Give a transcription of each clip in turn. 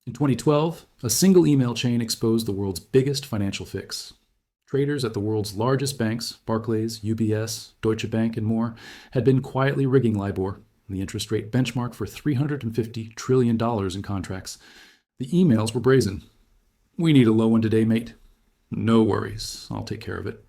In 2012, a single email chain exposed the world's biggest financial fix. Traders at the world's largest banks, Barclays, UBS, Deutsche Bank, and more, had been quietly rigging LIBOR, the interest rate benchmark for $350 trillion in contracts. The emails were brazen. "We need a low one today, mate." "No worries, I'll take care of it."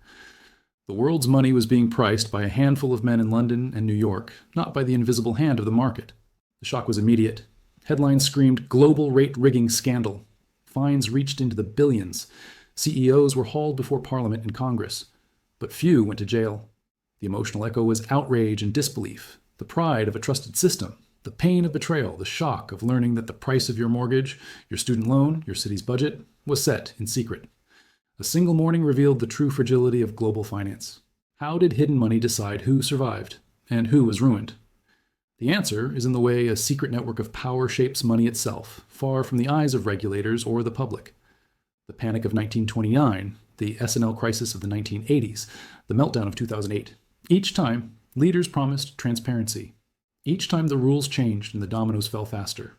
The world's money was being priced by a handful of men in London and New York, not by the invisible hand of the market. The shock was immediate. Headlines screamed global rate rigging scandal. Fines reached into the billions. CEOs were hauled before Parliament and Congress. But few went to jail. The emotional echo was outrage and disbelief, the pride of a trusted system, the pain of betrayal, the shock of learning that the price of your mortgage, your student loan, your city's budget was set in secret. A single morning revealed the true fragility of global finance. How did hidden money decide who survived and who was ruined? The answer is in the way a secret network of power shapes money itself, far from the eyes of regulators or the public. The panic of 1929, the S&L crisis of the 1980s, the meltdown of 2008. Each time, leaders promised transparency. Each time the rules changed and the dominoes fell faster.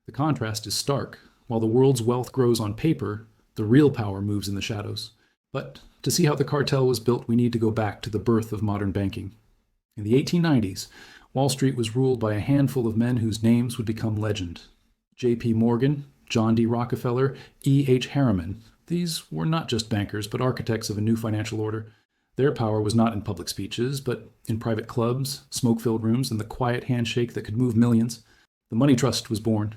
The contrast is stark. While the world's wealth grows on paper, the real power moves in the shadows. But to see how the cartel was built, we need to go back to the birth of modern banking. In the 1890s, Wall Street was ruled by a handful of men whose names would become legend. J.P. Morgan, John D. Rockefeller, E.H. Harriman. These were not just bankers, but architects of a new financial order. Their power was not in public speeches, but in private clubs, smoke-filled rooms, and the quiet handshake that could move millions. The money trust was born.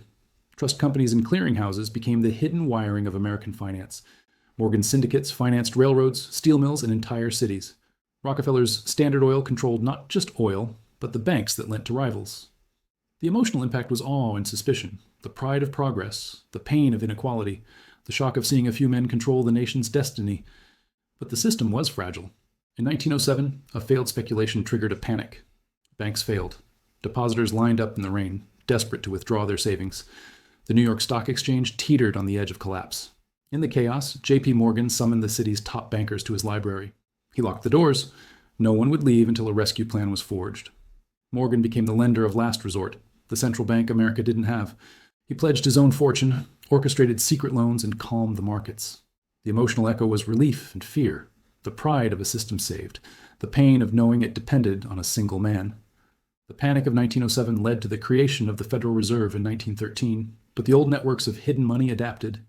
Trust companies and clearinghouses became the hidden wiring of American finance. Morgan syndicates financed railroads, steel mills, and entire cities. Rockefeller's Standard Oil controlled not just oil, but the banks that lent to rivals. The emotional impact was awe and suspicion, the pride of progress, the pain of inequality, the shock of seeing a few men control the nation's destiny. But the system was fragile. In 1907, a failed speculation triggered a panic. Banks failed. Depositors lined up in the rain, desperate to withdraw their savings. The New York Stock Exchange teetered on the edge of collapse. In the chaos, J.P. Morgan summoned the city's top bankers to his library. He locked the doors. No one would leave until a rescue plan was forged. Morgan became the lender of last resort, the central bank America didn't have. He pledged his own fortune, orchestrated secret loans, and calmed the markets. The emotional echo was relief and fear, the pride of a system saved, the pain of knowing it depended on a single man. The panic of 1907 led to the creation of the Federal Reserve in 1913, but the old networks of hidden money adapted.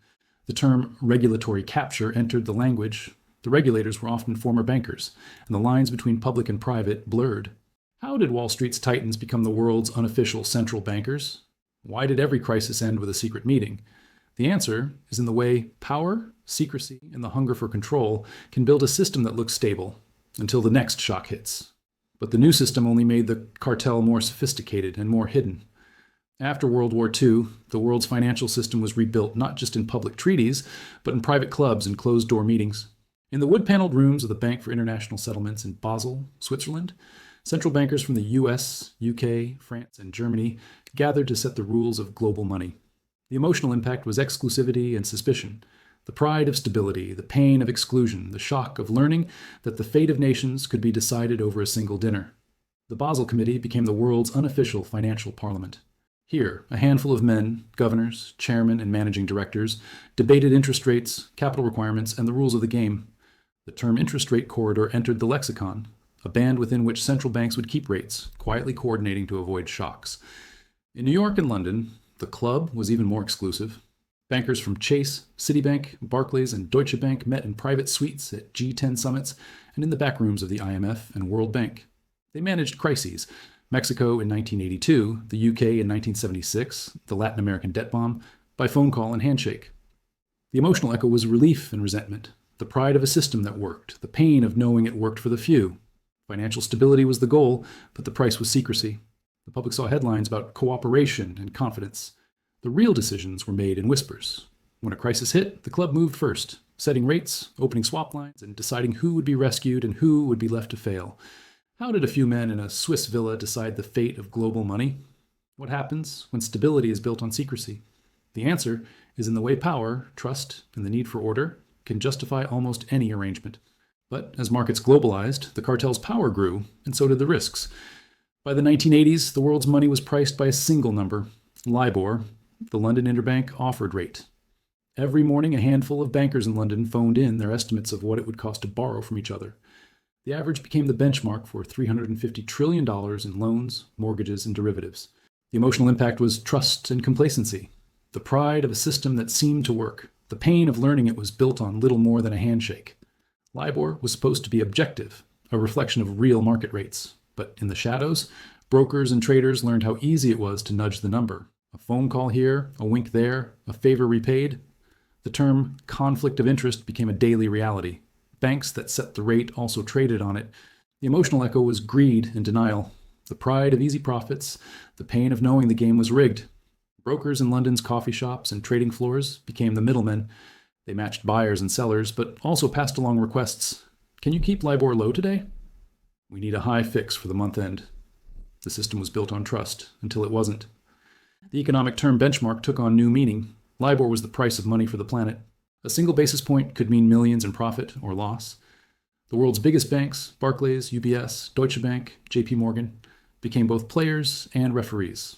The term regulatory capture entered the language. The regulators were often former bankers, and the lines between public and private blurred. How did Wall Street's titans become the world's unofficial central bankers? Why did every crisis end with a secret meeting? The answer is in the way power, secrecy, and the hunger for control can build a system that looks stable until the next shock hits. But the new system only made the cartel more sophisticated and more hidden. After World War II, the world's financial system was rebuilt not just in public treaties, but in private clubs and closed-door meetings. In the wood-paneled rooms of the Bank for International Settlements in Basel, Switzerland, central bankers from the US, UK, France, and Germany gathered to set the rules of global money. The emotional impact was exclusivity and suspicion, the pride of stability, the pain of exclusion, the shock of learning that the fate of nations could be decided over a single dinner. The Basel Committee became the world's unofficial financial parliament. Here, a handful of men, governors, chairmen, and managing directors, debated interest rates, capital requirements, and the rules of the game. The term interest rate corridor entered the lexicon, a band within which central banks would keep rates, quietly coordinating to avoid shocks. In New York and London, the club was even more exclusive. Bankers from Chase, Citibank, Barclays, and Deutsche Bank met in private suites at G10 summits and in the back rooms of the IMF and World Bank. They managed crises. Mexico in 1982, the UK in 1976, the Latin American debt bomb, by phone call and handshake. The emotional echo was relief and resentment, the pride of a system that worked, the pain of knowing it worked for the few. Financial stability was the goal, but the price was secrecy. The public saw headlines about cooperation and confidence. The real decisions were made in whispers. When a crisis hit, the club moved first, setting rates, opening swap lines, and deciding who would be rescued and who would be left to fail. How did a few men in a Swiss villa decide the fate of global money? What happens when stability is built on secrecy? The answer is in the way power, trust, and the need for order can justify almost any arrangement. But as markets globalized, the cartel's power grew, and so did the risks. By the 1980s, the world's money was priced by a single number, LIBOR, the London Interbank offered rate. Every morning, a handful of bankers in London phoned in their estimates of what it would cost to borrow from each other. The average became the benchmark for $350 trillion in loans, mortgages, and derivatives. The emotional impact was trust and complacency, the pride of a system that seemed to work, the pain of learning it was built on little more than a handshake. LIBOR was supposed to be objective, a reflection of real market rates. But in the shadows, brokers and traders learned how easy it was to nudge the number. A phone call here, a wink there, a favor repaid. The term conflict of interest became a daily reality. Banks that set the rate also traded on it. The emotional echo was greed and denial, the pride of easy profits, the pain of knowing the game was rigged. Brokers in London's coffee shops and trading floors became the middlemen. They matched buyers and sellers, but also passed along requests. Can you keep LIBOR low today? We need a high fix for the month end. The system was built on trust until it wasn't. The economic term benchmark took on new meaning. LIBOR was the price of money for the planet. A single basis point could mean millions in profit or loss. The world's biggest banks, Barclays, UBS, Deutsche Bank, JP Morgan, became both players and referees.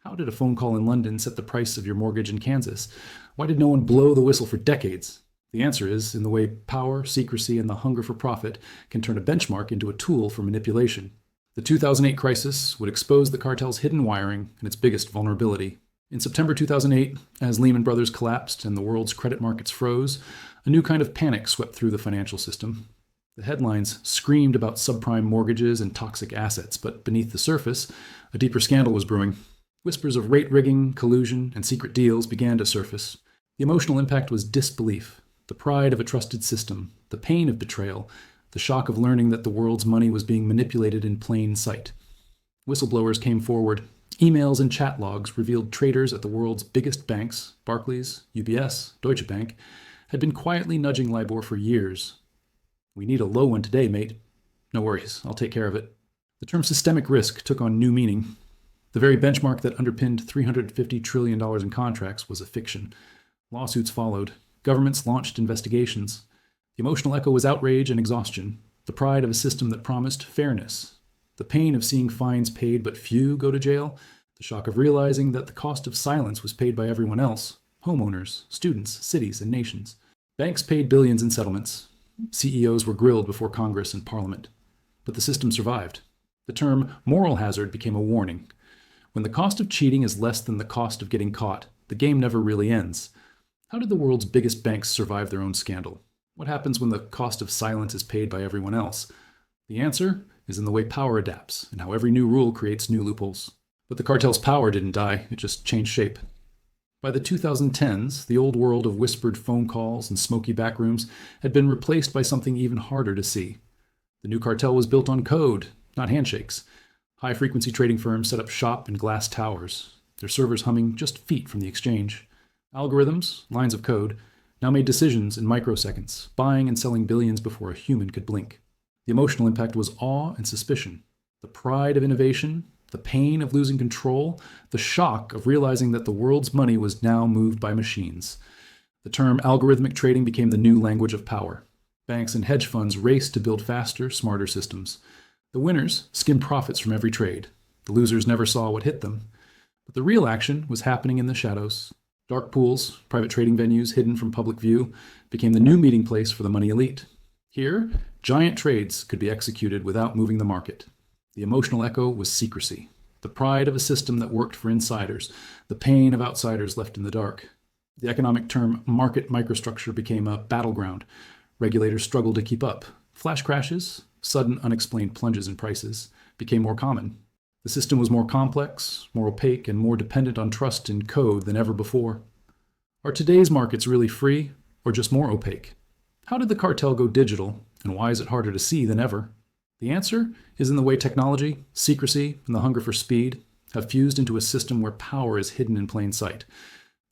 How did a phone call in London set the price of your mortgage in Kansas? Why did no one blow the whistle for decades? The answer is in the way power, secrecy, and the hunger for profit can turn a benchmark into a tool for manipulation. The 2008 crisis would expose the cartel's hidden wiring and its biggest vulnerability. In September 2008, as Lehman Brothers collapsed and the world's credit markets froze, a new kind of panic swept through the financial system. The headlines screamed about subprime mortgages and toxic assets, but beneath the surface, a deeper scandal was brewing. Whispers of rate rigging, collusion, and secret deals began to surface. The emotional impact was disbelief, the pride of a trusted system, the pain of betrayal, the shock of learning that the world's money was being manipulated in plain sight. Whistleblowers came forward. Emails and chat logs revealed traders at the world's biggest banks, Barclays, UBS, Deutsche Bank, had been quietly nudging LIBOR for years. We need a low one today, mate. No worries, I'll take care of it. The term systemic risk took on new meaning. The very benchmark that underpinned $350 trillion in contracts was a fiction. Lawsuits followed. Governments launched investigations. The emotional echo was outrage and exhaustion, the pride of a system that promised fairness, the pain of seeing fines paid but few go to jail, the shock of realizing that the cost of silence was paid by everyone else, homeowners, students, cities, and nations. Banks paid billions in settlements. CEOs were grilled before Congress and Parliament. But the system survived. The term moral hazard became a warning. When the cost of cheating is less than the cost of getting caught, the game never really ends. How did the world's biggest banks survive their own scandal? What happens when the cost of silence is paid by everyone else? The answer is in the way power adapts and how every new rule creates new loopholes. But the cartel's power didn't die, it just changed shape. By the 2010s, the old world of whispered phone calls and smoky backrooms had been replaced by something even harder to see. The new cartel was built on code, not handshakes. High-frequency trading firms set up shop in glass towers, their servers humming just feet from the exchange. Algorithms, lines of code, now made decisions in microseconds, buying and selling billions before a human could blink. The emotional impact was awe and suspicion, the pride of innovation, the pain of losing control, the shock of realizing that the world's money was now moved by machines. The term algorithmic trading became the new language of power. Banks and hedge funds raced to build faster, smarter systems. The winners skimmed profits from every trade. The losers never saw what hit them. But the real action was happening in the shadows. Dark pools, private trading venues hidden from public view, became the new meeting place for the money elite. Here, giant trades could be executed without moving the market. The emotional echo was secrecy, the pride of a system that worked for insiders, the pain of outsiders left in the dark. The economic term market microstructure became a battleground. Regulators struggled to keep up. Flash crashes, sudden unexplained plunges in prices, became more common. The system was more complex, more opaque, and more dependent on trust and code than ever before. Are today's markets really free, or just more opaque? How did the cartel go digital, and why is it harder to see than ever? The answer is in the way technology, secrecy, and the hunger for speed have fused into a system where power is hidden in plain sight.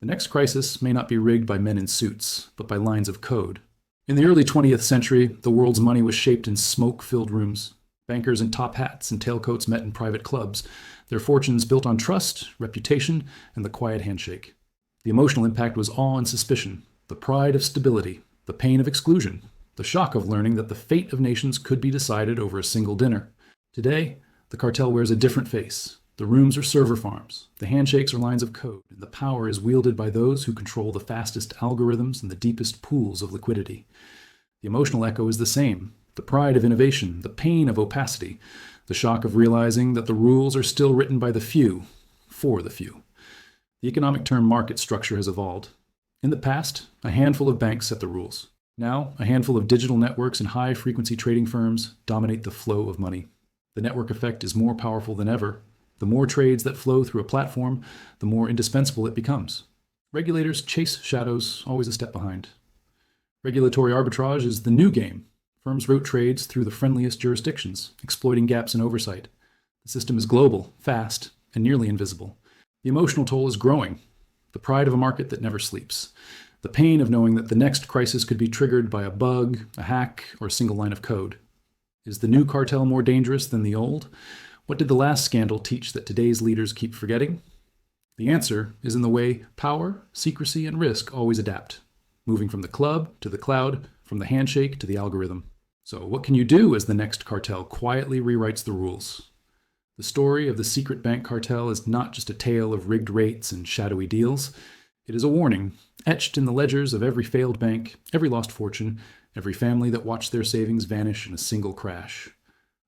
The next crisis may not be rigged by men in suits, but by lines of code. In the early 20th century, the world's money was shaped in smoke-filled rooms. Bankers in top hats and tailcoats met in private clubs, their fortunes built on trust, reputation, and the quiet handshake. The emotional impact was awe and suspicion, the pride of stability, the pain of exclusion, the shock of learning that the fate of nations could be decided over a single dinner. Today, the cartel wears a different face. The rooms are server farms, the handshakes are lines of code, and the power is wielded by those who control the fastest algorithms and the deepest pools of liquidity. The emotional echo is the same: the pride of innovation, the pain of opacity, the shock of realizing that the rules are still written by the few, for the few. The economic term market structure has evolved. In the past, a handful of banks set the rules. Now, a handful of digital networks and high-frequency trading firms dominate the flow of money. The network effect is more powerful than ever. The more trades that flow through a platform, the more indispensable it becomes. Regulators chase shadows, always a step behind. Regulatory arbitrage is the new game. Firms route trades through the friendliest jurisdictions, exploiting gaps in oversight. The system is global, fast, and nearly invisible. The emotional toll is growing. The pride of a market that never sleeps. The pain of knowing that the next crisis could be triggered by a bug, a hack, or a single line of code. Is the new cartel more dangerous than the old? What did the last scandal teach that today's leaders keep forgetting? The answer is in the way power, secrecy, and risk always adapt, moving from the club to the cloud, from the handshake to the algorithm. So what can you do as the next cartel quietly rewrites the rules? The story of the secret bank cartel is not just a tale of rigged rates and shadowy deals. It is a warning, etched in the ledgers of every failed bank, every lost fortune, every family that watched their savings vanish in a single crash.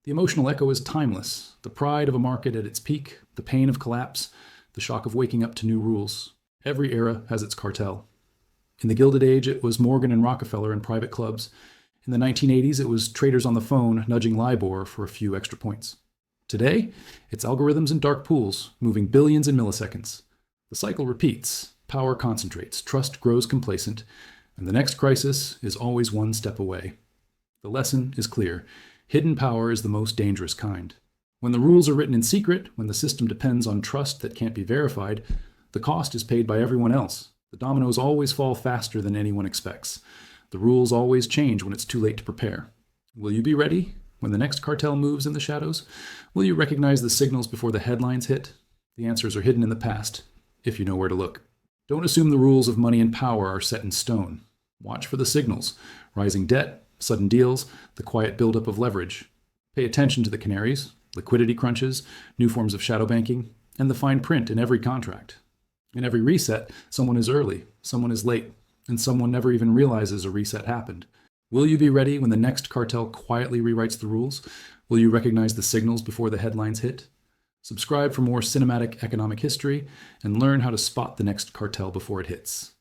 The emotional echo is timeless: the pride of a market at its peak, the pain of collapse, the shock of waking up to new rules. Every era has its cartel. In the Gilded Age, it was Morgan and Rockefeller and private clubs. In the 1980s, it was traders on the phone nudging LIBOR for a few extra points. Today, it's algorithms and dark pools, moving billions in milliseconds. The cycle repeats, power concentrates, trust grows complacent, and the next crisis is always one step away. The lesson is clear: hidden power is the most dangerous kind. When the rules are written in secret, when the system depends on trust that can't be verified, the cost is paid by everyone else. The dominoes always fall faster than anyone expects. The rules always change when it's too late to prepare. Will you be ready when the next cartel moves in the shadows? Will you recognize the signals before the headlines hit? The answers are hidden in the past, if you know where to look. Don't assume the rules of money and power are set in stone. Watch for the signals: rising debt, sudden deals, the quiet buildup of leverage. Pay attention to the canaries, liquidity crunches, new forms of shadow banking, and the fine print in every contract. In every reset, someone is early, someone is late, and someone never even realizes a reset happened. Will you be ready when the next cartel quietly rewrites the rules? Will you recognize the signals before the headlines hit? Subscribe for more cinematic economic history and learn how to spot the next cartel before it hits.